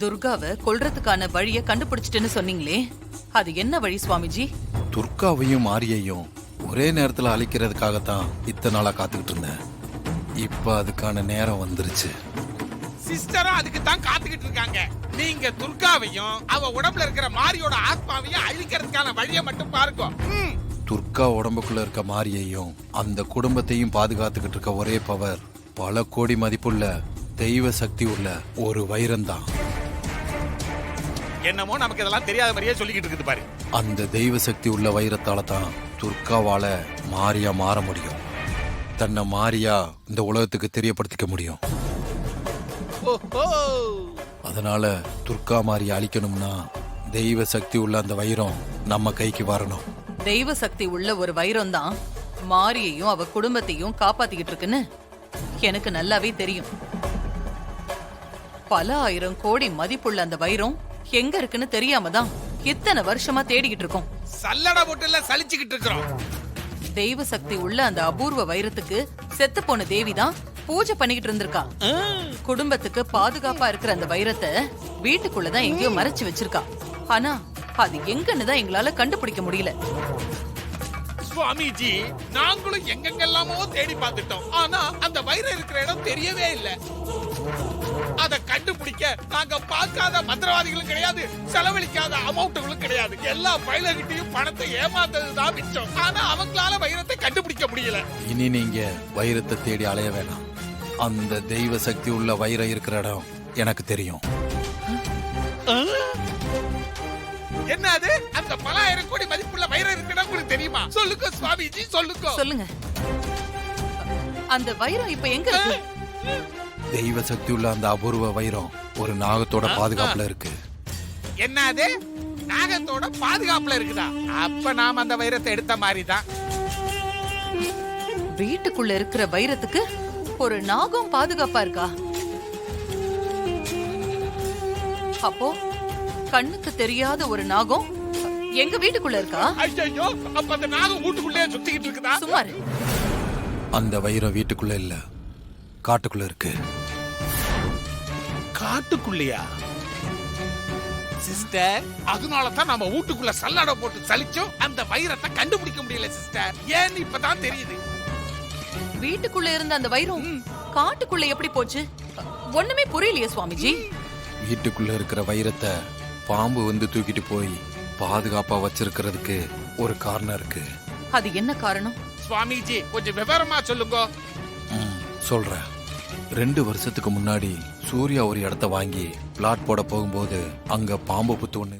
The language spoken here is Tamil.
துர்காவை கொல்றதுக்கான வழிய கண்டுபிடிச்சிட்டுன்னு சொன்னீங்களே, அது என்ன வழி சுவாமிஜி? துர்காவையும் மாரியையும் ஒரே நேரத்துல அழிக்கிறதுக்காகத்தான் இத்தனை நாளா காத்துக்கிட்டு இருந்தேன். இப்ப அதுக்கான நேரம் வந்துருச்சு. சிஸ்டரும் அதுக்கு தான் காத்துக்கிட்டு இருக்காங்க. நீங்க துர்காவையும் அவ உடம்புல இருக்கிற மாரியோட ஆத்மாவையும் அழிக்கிறதுக்கான வழியை மட்டும் பாருங்க. துர்கா உடம்புக்குள்ள இருக்க மாரியையும் அந்த குடும்பத்தையும் பாதுகாத்துக்கிட்டு இருக்க ஒரே பவர் பல கோடி மதிப்புள்ள தெய்வ சக்தி உள்ள ஒரு வைரம் தான். என்னமோ நமக்கு இதெல்லாம் தெரியாத மாதிரியே சொல்லிக்கிட்டு இருக்குது பாரு. அந்த தெய்வ சக்தி உள்ள வைரத்தால தான் துர்காவால மாரியா மாற முடியும். தன்னை மாரியா இந்த உலகத்துக்கு தெரியப்படுத்திக்க முடியும். அதனால துர்கா மாரியா அழிக்கணும்னா தெய்வ சக்தி உள்ள அந்த வைரம் நம்ம கைக்கு வரணும். தெய்வ சக்தி உள்ள ஒரு வைரம் தான் மாரியையும் அவ குடும்பத்தையும் காப்பாத்திக்கிட்டு இருக்குன்னு எனக்கு நல்லாவே தெரியும். பல ஆயிரம் கோடி மதிப்புள்ள அந்த வைரம் எங்க இருக்குன்னு தெரியாம தான் இத்தனை வருஷமா தேடிக்கிட்டு இருக்கோம். சல்லடை போட்டுல சலிச்சுக்கிட்டு இருக்கிறோம். தெய்வ சக்தி உள்ள அந்த அபூர்வ வைரத்துக்கு செத்து போன தேவி தான் பூஜை பண்ணிக்கிட்டு இருந்திருக்கா. குடும்பத்துக்கு பாதுகாப்பா இருக்கிற அந்த வைரத்தை வீட்டுக்குள்ளதான் எங்கேயோ மறைச்சு வச்சிருக்கா. ஆனா அது எங்கன்னு தான் எங்களால கண்டுபிடிக்க முடியல. சுவாமிஜி, நாங்களும் எங்கெங்கெல்லாமோ தேடி பார்த்துட்டோம். ஆனா அந்த வைரம் இருக்கிற இடம் தெரியவே இல்லை. அதை கண்டுபிடிக்க நாங்க பார்க்காத மந்திரவாதிகளும் கிடையாது, செலவழிக்காத அமௌண்ட்டுகளும் கிடையாது. எல்லா பயிலகிட்டையும் பணத்தை ஏமாத்ததுதான் மிச்சம். ஆனா அவங்களால வைரத்தை கண்டுபிடிக்க முடியல. இனி நீங்க வைரத்தை தேடி அலைய வேணாம். அந்த தெய்வ சக்தி உள்ள வைரம் இருக்கிற இடம் எனக்கு தெரியும். என்னது? அந்த பல ஆயிரம் கோடி மதிப்புள்ள வைரம் இருக்கிற உங்களுக்கு தெரியுமா? சொல்லுங்க சுவாமிஜி, சொல்லுங்க. சொல்லுங்க, அந்த வைரம் இப்ப எங்க இருக்கு? தெய்வ சக்தி உள்ள அந்த அபூர்வ வைரம் ஒரு நாகத்தோட பாதுகாப்புல இருக்கு. என்னது? நாகத்தோட பாதுகாப்புல இருக்குதா? அப்ப நாம அந்த வைரத்தை எடுத்த மாதிரி தான். வீட்டுக்குள்ள இருக்கிற வைரத்துக்கு ஒரு நாகம் பாதுகாப்பா இருக்கா? அப்போ கண்ணுக்கு தெரியாத ஒரு நாகம் எங்க வீட்டுக்குள்ள இருக்கா? ஐயோ, அப்ப அந்த நாகம் வீட்டுக்குள்ளே சுத்திக்கிட்டு இருக்குதா? சுமார். அந்த வைரம் வீட்டுக்குள்ள இல்ல, காட்டுக்குள்ள இருக்கு. காட்டுக்குள்ளையா? சிஸ்டர், அதனால தான் நம்ம வீட்டுக்குள்ள சல்லடை போட்டு சலிச்சோம். அந்த வைரத்தை கண்டுபிடிக்க முடியல சிஸ்டர். ஏன்னு இப்பதான் தெரியுது. வீட்டுக்குள்ள இருந்த அந்த வைரம் காட்டுக்குள்ள எப்படி போச்சு? ஒண்ணுமே புரியலையே சுவாமிஜி. வீட்டுக்குள்ள இருக்கிற வைரத்தை பாம்பு வந்து தூக்கிட்டு போய் பாதுகாப்பா வச்சிருக்கிறதுக்கு ஒரு காரணம் இருக்கு. அது என்ன காரணம்? சுவாமிஜி, கொஞ்சம் விவரமா சொல்லுங்க. சொல்றேன். 2 வருஷத்துக்கு முன்னாடி சூர்யா ஒரு இடத்த வாங்கி பிளாட் போட போகும்போது அங்க பாம்பு புத்து ஒண்ணு